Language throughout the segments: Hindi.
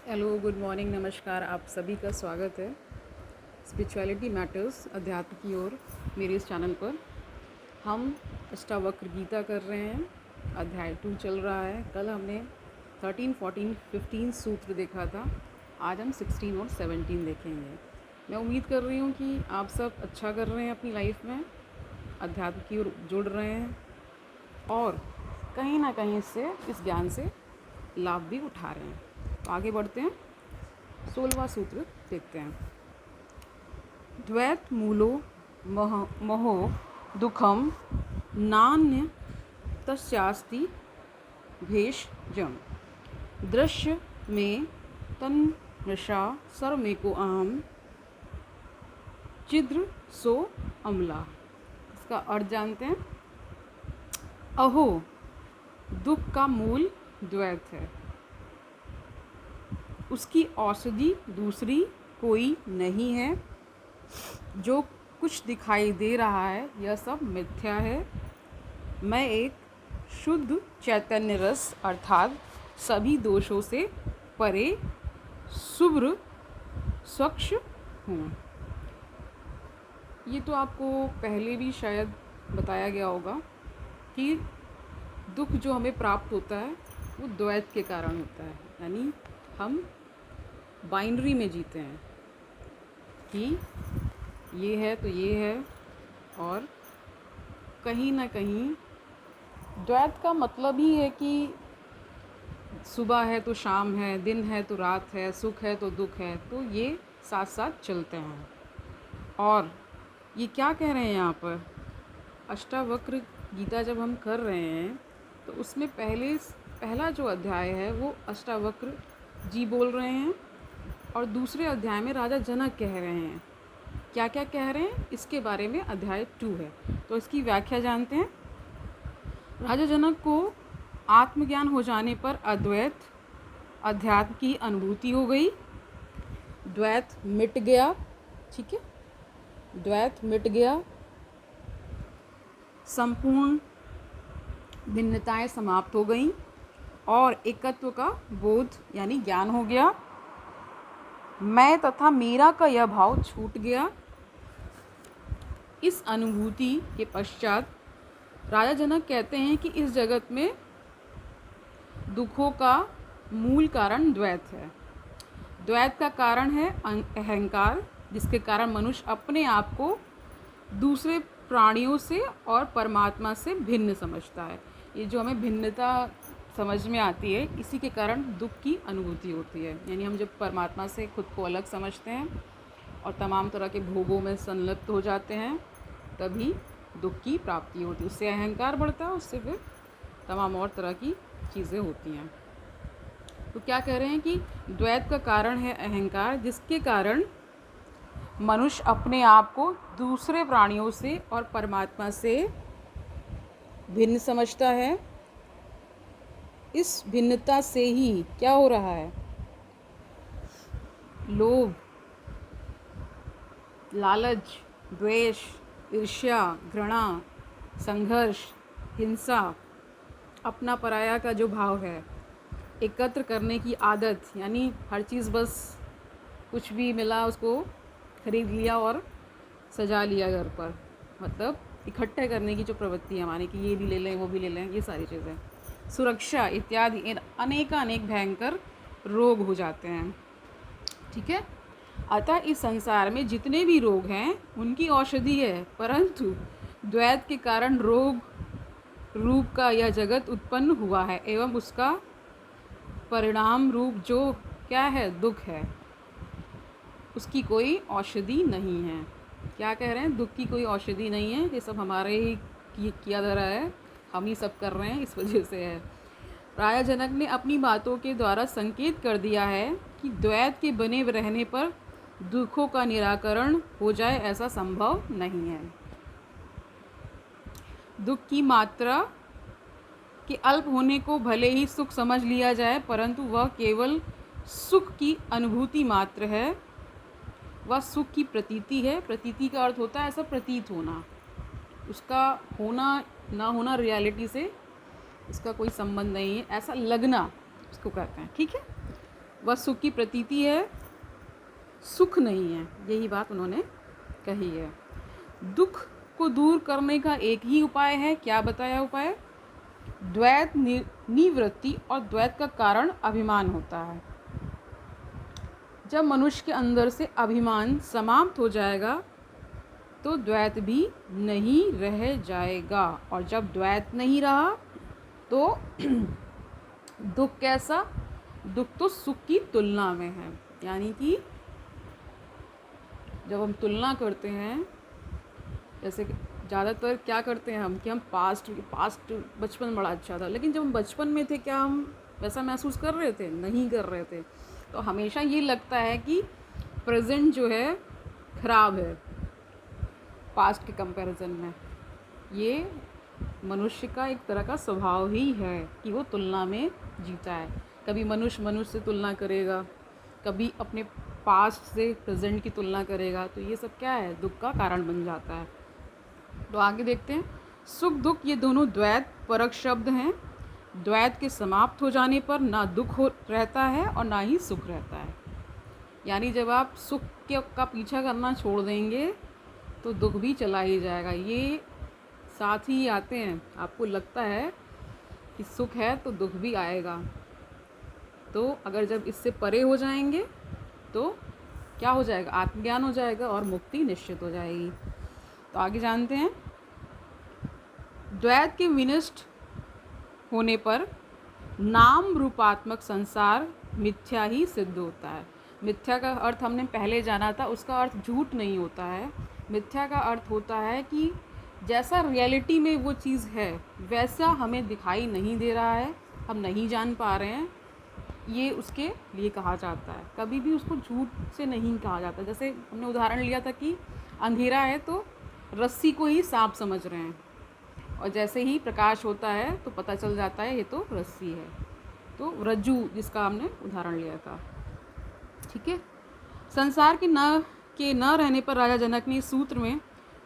हेलो, गुड मॉर्निंग, नमस्कार। आप सभी का स्वागत है स्पिरिचुअलिटी मैटर्स अध्यात्म की ओर मेरे इस चैनल पर। हम अष्टावक्र गीता कर रहे हैं। अध्याय 2 चल रहा है। कल हमने 13, 14, 15 सूत्र देखा था। आज हम 16 और 17 देखेंगे। मैं उम्मीद कर रही हूँ कि आप सब अच्छा कर रहे हैं अपनी लाइफ में, अध्यात्म की ओर जुड़ रहे हैं और कहीं ना कहीं इससे इस ज्ञान से लाभ भी उठा रहे हैं। तो आगे बढ़ते हैं। 16वां सूत्र देखते हैं। द्वैत मूलो महो दुखम नान्य तस्यास्ति भेषजम दृश्य में तन्मृषा सर्वमेको अहम चिद्र सो अमला। इसका अर्थ जानते हैं। अहो, दुख का मूल द्वैत है, उसकी औषधि दूसरी कोई नहीं है। जो कुछ दिखाई दे रहा है यह सब मिथ्या है। मैं एक शुद्ध चैतन्य रस अर्थात सभी दोषों से परे शुभ्र स्वच्छ हूँ। ये तो आपको पहले भी शायद बताया गया होगा कि दुख जो हमें प्राप्त होता है वो द्वैत के कारण होता है। यानी हम बाइनरी में जीते हैं कि ये है तो ये है, और कहीं ना कहीं द्वैत का मतलब ही है कि सुबह है तो शाम है, दिन है तो रात है, सुख है तो दुख है, तो ये साथ साथ चलते हैं। और ये क्या कह रहे हैं यहाँ पर, अष्टावक्र गीता जब हम कर रहे हैं तो उसमें पहला जो अध्याय है वो अष्टावक्र जी बोल रहे हैं और दूसरे अध्याय में राजा जनक कह रहे हैं। क्या क्या कह रहे हैं इसके बारे में अध्याय 2 है, तो इसकी व्याख्या जानते हैं। राजा जनक को आत्मज्ञान हो जाने पर अद्वैत अध्यात्म की अनुभूति हो गई। द्वैत मिट गया। ठीक है, द्वैत मिट गया, संपूर्ण भिन्नताएं समाप्त हो गईं और एकत्व का बोध यानी ज्ञान हो गया। मैं तथा मेरा का यह भाव छूट गया। इस अनुभूति के पश्चात राजा जनक कहते हैं कि इस जगत में दुखों का मूल कारण द्वैत है। द्वैत का कारण है अहंकार, जिसके कारण मनुष्य अपने आप को दूसरे प्राणियों से और परमात्मा से भिन्न समझता है। ये जो हमें भिन्नता समझ में आती है, इसी के कारण दुख की अनुभूति होती है। यानी हम जब परमात्मा से खुद को अलग समझते हैं और तमाम तरह के भोगों में संलिप्त हो जाते हैं, तभी दुख की प्राप्ति होती है। उससे अहंकार बढ़ता है, उससे फिर तमाम और तरह की चीज़ें होती हैं। तो क्या कह रहे हैं कि द्वैत का कारण है अहंकार, जिसके कारण मनुष्य अपने आप को दूसरे प्राणियों से और परमात्मा से भिन्न समझता है। इस भिन्नता से ही क्या हो रहा है, लोभ, लालच, द्वेष, ईर्ष्या, घृणा, संघर्ष, हिंसा, अपना पराया का जो भाव है, एकत्र करने की आदत, यानी हर चीज़ बस कुछ भी मिला उसको खरीद लिया और सजा लिया घर पर, मतलब इकट्ठे करने की जो प्रवृत्ति है हमारी कि ये भी ले लें वो भी ले लें, ये सारी चीज़ें, सुरक्षा इत्यादि अनेक भयंकर रोग हो जाते हैं। ठीक है, अतः इस संसार में जितने भी रोग हैं उनकी औषधि है, परंतु द्वैत के कारण रोग रूप का यह जगत उत्पन्न हुआ है एवं उसका परिणाम रूप जो क्या है, दुख है, उसकी कोई औषधि नहीं है। क्या कह रहे हैं, दुख की कोई औषधि नहीं है, ये सब हमारे ही किया जा रहा है, हम ही सब कर रहे हैं, इस वजह से है। राजा जनक ने अपनी बातों के द्वारा संकेत कर दिया है कि द्वैत के बने रहने पर दुखों का निराकरण हो जाए ऐसा संभव नहीं है। दुख की मात्रा के अल्प होने को भले ही सुख समझ लिया जाए, परंतु वह केवल सुख की अनुभूति मात्र है, वह सुख की प्रतीति है। प्रतीति का अर्थ होता है ऐसा प्रतीत होना, उसका होना ना होना रियलिटी से इसका कोई संबंध नहीं है, ऐसा लगना उसको कहते हैं। ठीक है, वह सुख की प्रतीति है, सुख नहीं है। यही बात उन्होंने कही है। दुख को दूर करने का एक ही उपाय है। क्या बताया उपाय? द्वैत निवृत्ति, और द्वैत का कारण अभिमान होता है। जब मनुष्य के अंदर से अभिमान समाप्त हो जाएगा तो द्वैत भी नहीं रह जाएगा, और जब द्वैत नहीं रहा तो दुख कैसा? दुख तो सुख की तुलना में है। यानी कि जब हम तुलना करते हैं, जैसे ज़्यादातर क्या करते हैं हम कि हम पास्ट बचपन बड़ा अच्छा था, लेकिन जब हम बचपन में थे क्या हम वैसा महसूस कर रहे थे? नहीं कर रहे थे। तो हमेशा ये लगता है कि प्रेजेंट जो है ख़राब है पास्ट के कंपैरिजन में। ये मनुष्य का एक तरह का स्वभाव ही है कि वो तुलना में जीता है। कभी मनुष्य से तुलना करेगा, कभी अपने पास्ट से प्रेजेंट की तुलना करेगा। तो ये सब क्या है? दुख का कारण बन जाता है। तो आगे देखते हैं। सुख दुख ये दोनों द्वैत परक शब्द हैं। द्वैत के समाप्त हो जाने पर ना दुख रहता है और ना ही सुख रहता है। यानी जब आप सुख का पीछा करना छोड़ देंगे तो दुख भी चला ही जाएगा। ये साथ ही आते हैं। आपको लगता है कि सुख है तो दुख भी आएगा। तो अगर जब इससे परे हो जाएंगे तो क्या हो जाएगा? आत्मज्ञान हो जाएगा और मुक्ति निश्चित हो जाएगी। तो आगे जानते हैं। द्वैत के विनष्ट होने पर नाम रूपात्मक संसार मिथ्या ही सिद्ध होता है। मिथ्या का अर्थ हमने पहले जाना था, उसका अर्थ झूठ नहीं होता है। मिथ्या का अर्थ होता है कि जैसा रियलिटी में वो चीज़ है वैसा हमें दिखाई नहीं दे रहा है, हम नहीं जान पा रहे हैं, ये उसके लिए कहा जाता है। कभी भी उसको झूठ से नहीं कहा जाता। जैसे हमने उदाहरण लिया था कि अंधेरा है तो रस्सी को ही सांप समझ रहे हैं, और जैसे ही प्रकाश होता है तो पता चल जाता है ये तो रस्सी है। तो रज्जू जिसका हमने उदाहरण लिया था। ठीक है। संसार के न रहने पर राजा जनक ने इस सूत्र में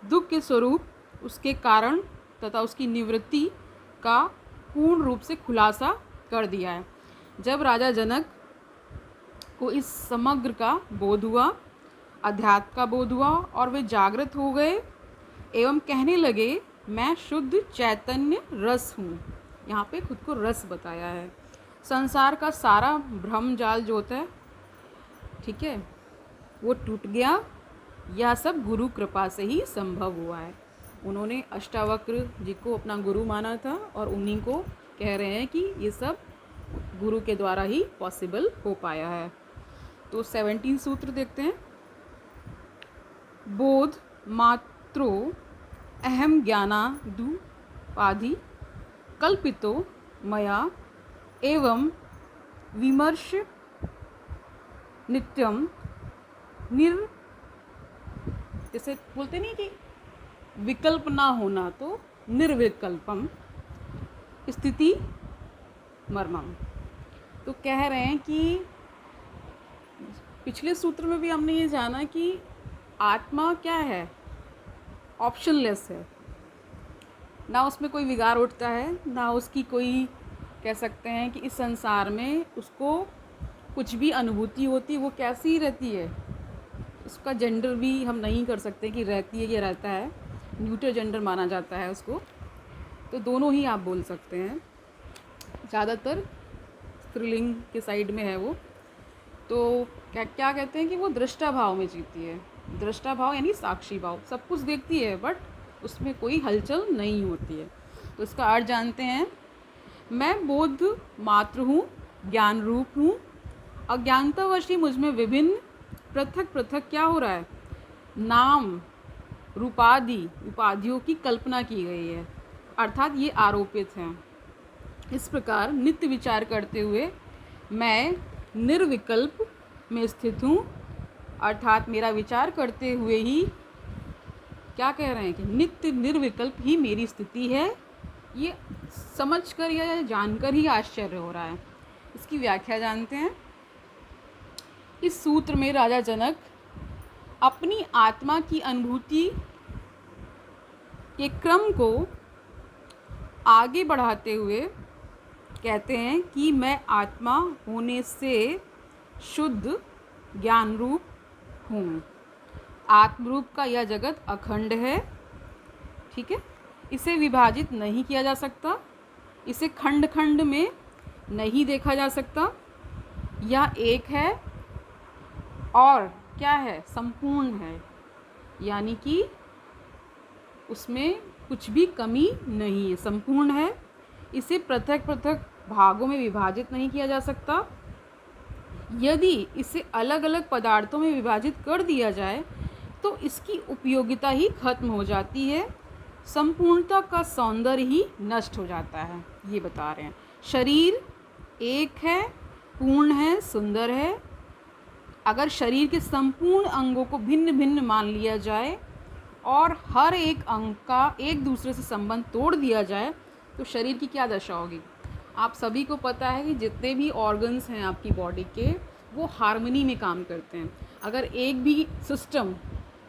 दुख के स्वरूप, उसके कारण तथा उसकी निवृत्ति का पूर्ण रूप से खुलासा कर दिया है। जब राजा जनक को इस समग्र का बोध हुआ, अध्यात्म का बोध हुआ, और वे जागृत हो गए एवं कहने लगे मैं शुद्ध चैतन्य रस हूँ। यहाँ पे खुद को रस बताया है। संसार का सारा भ्रम जाल जो होता है, ठीक है, वो टूट गया। यह सब गुरु कृपा से ही संभव हुआ है। उन्होंने अष्टावक्र जी को अपना गुरु माना था और उन्हीं को कह रहे हैं कि ये सब गुरु के द्वारा ही पॉसिबल हो पाया है। तो 17 सूत्र देखते हैं। बोध मात्रो अहम ज्ञानादुपाधि कल्पितो मया एवं विमर्श नित्यम जैसे बोलते नहीं कि विकल्प ना होना तो निर्विकल्पम स्थिति मर्मम। तो कह रहे हैं कि पिछले सूत्र में भी हमने ये जाना कि आत्मा क्या है? ऑप्शनलेस है। ना उसमें कोई विकार उठता है, ना उसकी कोई कह सकते हैं कि इस संसार में उसको कुछ भी अनुभूति होती, वो कैसी ही रहती है। उसका जेंडर भी हम नहीं कर सकते कि रहती है या रहता है, न्यूट्रल जेंडर माना जाता है उसको। तो दोनों ही आप बोल सकते हैं। ज़्यादातर स्त्रीलिंग के साइड में है वो। तो क्या कहते हैं कि वो दृष्टा भाव में जीती है। दृष्टा भाव यानी साक्षी भाव, सब कुछ देखती है बट उसमें कोई हलचल नहीं होती है। तो इसका अर्थ जानते हैं। मैं बोध मात्र हूँ, ज्ञान रूप हूँ। अज्ञानतावश ही मुझ में विभिन्न पृथक पृथक क्या हो रहा है? नाम रूपादि उपाधियों की कल्पना की गई है, अर्थात ये आरोपित हैं। इस प्रकार नित्य विचार करते हुए मैं निर्विकल्प में स्थित हूँ, अर्थात मेरा विचार करते हुए ही क्या कह रहे हैं कि नित्य निर्विकल्प ही मेरी स्थिति है। ये समझकर या जानकर ही आश्चर्य हो रहा है। इसकी व्याख्या जानते हैं। इस सूत्र में राजा जनक अपनी आत्मा की अनुभूति के क्रम को आगे बढ़ाते हुए कहते हैं कि मैं आत्मा होने से शुद्ध ज्ञान रूप हूँ। आत्मरूप का यह जगत अखंड है, ठीक है। इसे विभाजित नहीं किया जा सकता, इसे खंड खंड में नहीं देखा जा सकता। यह एक है और क्या है, संपूर्ण है, यानी कि उसमें कुछ भी कमी नहीं है, संपूर्ण है। इसे पृथक पृथक भागों में विभाजित नहीं किया जा सकता। यदि इसे अलग अलग पदार्थों में विभाजित कर दिया जाए तो इसकी उपयोगिता ही खत्म हो जाती है, संपूर्णता का सौंदर्य ही नष्ट हो जाता है। ये बता रहे हैं शरीर एक है, पूर्ण है, सुंदर है। अगर शरीर के संपूर्ण अंगों को भिन्न भिन्न मान लिया जाए और हर एक अंग का एक दूसरे से संबंध तोड़ दिया जाए तो शरीर की क्या दशा होगी। आप सभी को पता है कि जितने भी ऑर्गन्स हैं आपकी बॉडी के, वो हार्मनी में काम करते हैं। अगर एक भी सिस्टम,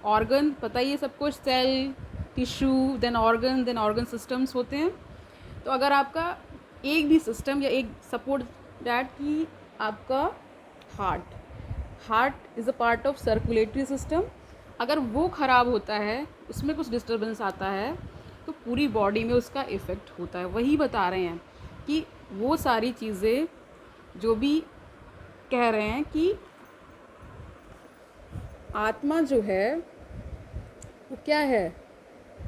ऑर्गन पता ही है सबको, cell, tissue, then organ systems होते हैं। तो अगर आपका एक भी सिस्टम या एक सपोर्ट दैट कि आपका heart is a part of circulatory system, अगर वो ख़राब होता है, उसमें कुछ डिस्टर्बेंस आता है तो पूरी बॉडी में उसका इफ़ेक्ट होता है। वही बता रहे हैं कि वो सारी चीज़ें जो भी कह रहे हैं कि आत्मा जो है वो क्या है,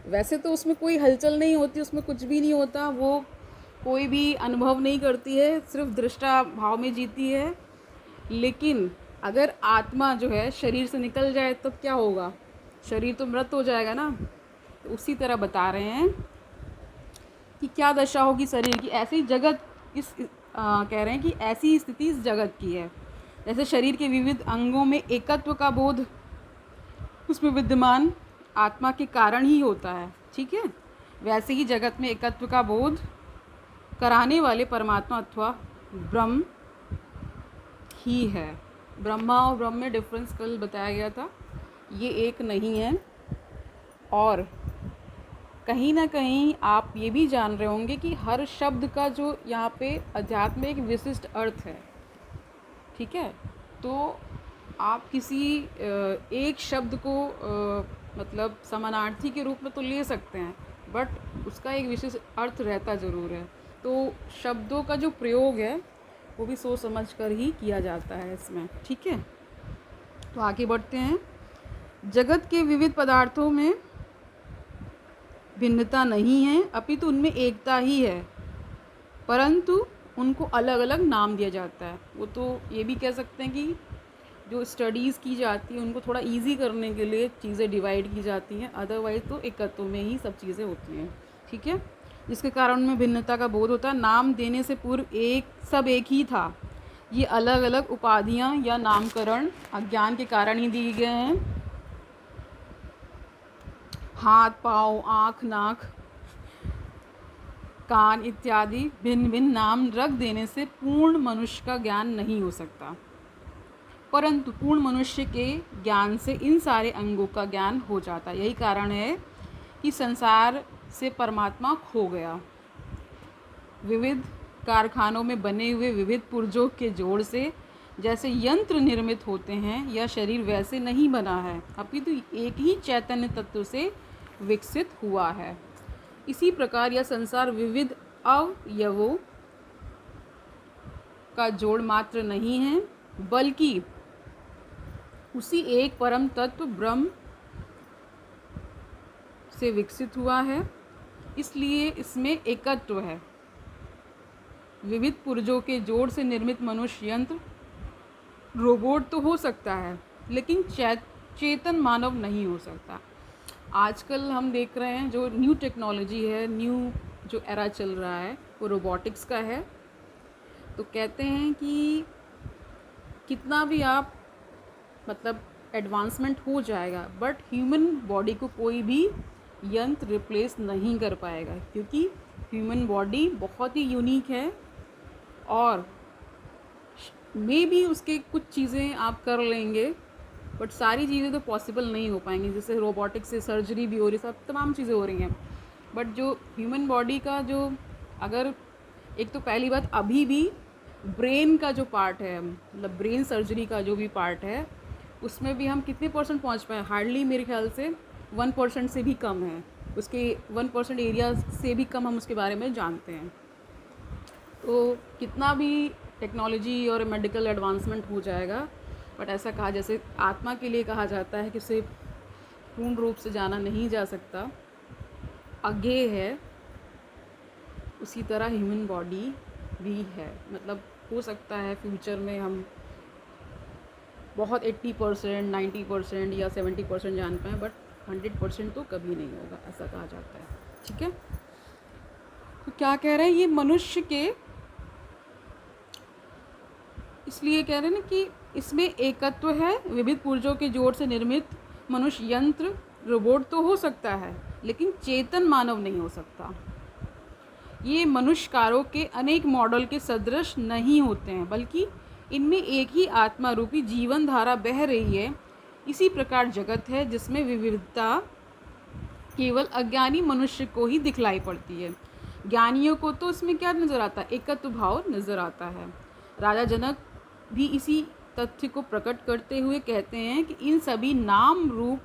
वैसे तो उसमें कोई हलचल नहीं होती, उसमें कुछ भी नहीं होता, वो कोई भी अनुभव नहीं करती है, सिर्फ दृष्टा भाव में जीती है। लेकिन अगर आत्मा जो है शरीर से निकल जाए तो क्या होगा, शरीर तो मृत हो जाएगा ना। तो उसी तरह बता रहे हैं कि क्या दशा होगी शरीर की। ऐसी जगत कह रहे हैं कि ऐसी स्थिति इस जगत की है। जैसे शरीर के विविध अंगों में एकत्व का बोध उसमें विद्यमान आत्मा के कारण ही होता है, ठीक है। वैसे ही जगत में एकत्व का बोध कराने वाले परमात्मा अथवा ब्रह्म ही है। ब्रह्मा और ब्रह्म में डिफरेंस कल बताया गया था, ये एक नहीं है। और कहीं ना कहीं आप ये भी जान रहे होंगे कि हर शब्द का जो यहाँ पे अध्यात्म में एक विशिष्ट अर्थ है, ठीक है। तो आप किसी एक शब्द को मतलब समानार्थी के रूप में तो ले सकते हैं, बट उसका एक विशिष्ट अर्थ रहता ज़रूर है। तो शब्दों का जो प्रयोग है वो भी सोच समझ कर ही किया जाता है इसमें, ठीक है। तो आगे बढ़ते हैं। जगत के विविध पदार्थों में भिन्नता नहीं है, अपितु उनमें एकता ही है, परंतु उनको अलग अलग नाम दिया जाता है। वो तो ये भी कह सकते हैं कि जो स्टडीज़ की जाती है उनको थोड़ा इजी करने के लिए चीज़ें डिवाइड की जाती हैं, अदरवाइज़ तो एकत्व में ही सब चीज़ें होती हैं, ठीक है। जिसके कारण उनमें भिन्नता का बोध होता है। नाम देने से पूर्व सब एक ही था। ये अलग अलग उपाधियाँ या नामकरण अज्ञान के कारण ही दिए गए हैं। हाथ, पाँव, आँख, नाक, कान इत्यादि भिन्न भिन्न नाम रख देने से पूर्ण मनुष्य का ज्ञान नहीं हो सकता, परंतु पूर्ण मनुष्य के ज्ञान से इन सारे अंगों का ज्ञान हो जाता है। यही कारण है कि संसार से परमात्मा खो गया। विविध कारखानों में बने हुए विविध पुर्जों के जोड़ से जैसे यंत्र निर्मित होते हैं, यह शरीर वैसे नहीं बना है, अपितु एक ही चैतन्य तत्व से विकसित हुआ है। इसी प्रकार यह संसार विविध अवयवों का जोड़ मात्र नहीं है, बल्कि उसी एक परम तत्व ब्रह्म से विकसित हुआ है। इसलिए इसमें एकत्व है। विविध पुर्जों के जोड़ से निर्मित मनुष्य, यंत्र, रोबोट तो हो सकता है, लेकिन चेतन मानव नहीं हो सकता। आजकल हम देख रहे हैं जो न्यू टेक्नोलॉजी है, न्यू जो एरा चल रहा है वो रोबोटिक्स का है। तो कहते हैं कि कितना भी आप मतलब एडवांसमेंट हो जाएगा, बट ह्यूमन बॉडी को कोई भी यंत्र रिप्लेस नहीं कर पाएगा, क्योंकि ह्यूमन बॉडी बहुत ही यूनिक है। और मे बी उसके कुछ चीज़ें आप कर लेंगे, बट सारी चीज़ें तो पॉसिबल नहीं हो पाएंगी। जैसे रोबोटिक्स से सर्जरी भी हो रही, सब तमाम चीज़ें हो रही हैं, बट जो ह्यूमन बॉडी का जो, अगर एक तो पहली बात अभी भी ब्रेन का जो पार्ट है, मतलब ब्रेन सर्जरी का जो भी पार्ट है, उसमें भी हम कितने परसेंट पहुंच पाए? हार्डली मेरे ख्याल से 1% से भी कम है, उसके 1% एरिया से भी कम हम उसके बारे में जानते हैं। तो कितना भी टेक्नोलॉजी और मेडिकल एडवांसमेंट हो जाएगा, बट ऐसा कहा, जैसे आत्मा के लिए कहा जाता है कि उसे पूर्ण रूप से जाना नहीं जा सकता, अज्ञेय है, उसी तरह ह्यूमन बॉडी भी है। मतलब हो सकता है फ्यूचर में हम बहुत 80%, 90% या 70% जान पाएँ, बट 100% तो कभी नहीं होगा, ऐसा कहा जाता है। ठीक है, तो क्या कह रहे हैं ये मनुष्य के, इसलिए कह रहे हैं ना कि इसमें एकत्व है, विविध पुर्जों के जोड़ से निर्मित मनुष्य यंत्र रोबोट तो हो सकता है, लेकिन चेतन मानव नहीं हो सकता। ये मनुष्यकारों के अनेक मॉडल के सदृश नहीं होते हैं, बल्कि इनमें एक ही आत्मा रूपी जीवन धारा बह रही है। इसी प्रकार जगत है जिसमें विविधता केवल अज्ञानी मनुष्य को ही दिखलाई पड़ती है। ज्ञानियों को तो इसमें क्या नज़र आता है? एकत्व भाव नज़र आता है। राजा जनक भी इसी तथ्य को प्रकट करते हुए कहते हैं कि इन सभी नाम रूप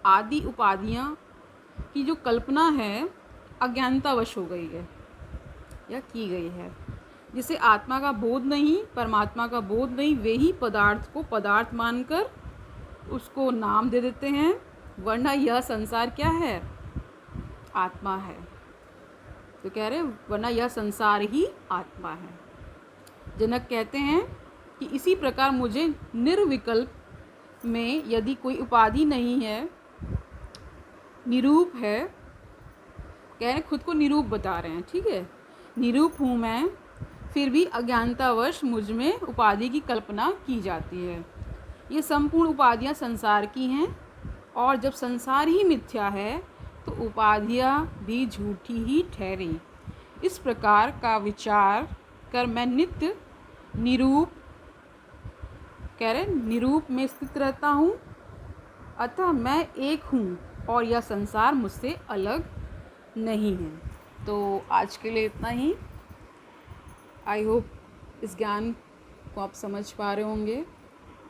आदि उपाधियाँ की जो कल्पना है अज्ञानतावश हो गई है या की गई है। जिसे आत्मा का बोध नहीं, परमात्मा का बोध नहीं, वे ही पदार्थ को पदार्थ मानकर उसको नाम दे देते हैं, वरना यह संसार क्या है? आत्मा है। तो कह रहे हैं वरना यह संसार ही आत्मा है। जनक कहते हैं कि इसी प्रकार मुझे निर्विकल्प में यदि कोई उपाधि नहीं है, निरूप है, कह रहे खुद को निरूप बता रहे हैं, ठीक है, निरूप हूँ मैं, फिर भी अज्ञानतावश मुझ में उपाधि की कल्पना की जाती है। ये संपूर्ण उपाधियाँ संसार की हैं, और जब संसार ही मिथ्या है तो उपाधियाँ भी झूठी ही ठहरी। इस प्रकार का विचार कर मैं नित्य निरूप, कह रहे निरूप में स्थित रहता हूँ, अतः मैं एक हूँ और यह संसार मुझसे अलग नहीं है। तो आज के लिए इतना ही। आई होप इस ज्ञान को आप समझ पा रहे होंगे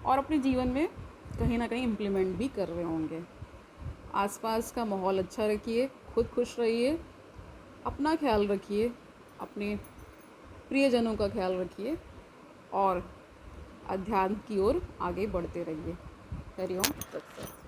और अपने जीवन में कहीं ना कहीं इम्प्लीमेंट भी कर रहे होंगे। आसपास का माहौल अच्छा रखिए, खुद खुश रहिए, अपना ख्याल रखिए, अपने प्रियजनों का ख्याल रखिए और अध्यात्म की ओर आगे बढ़ते रहिए। हरि ओम तत्सत।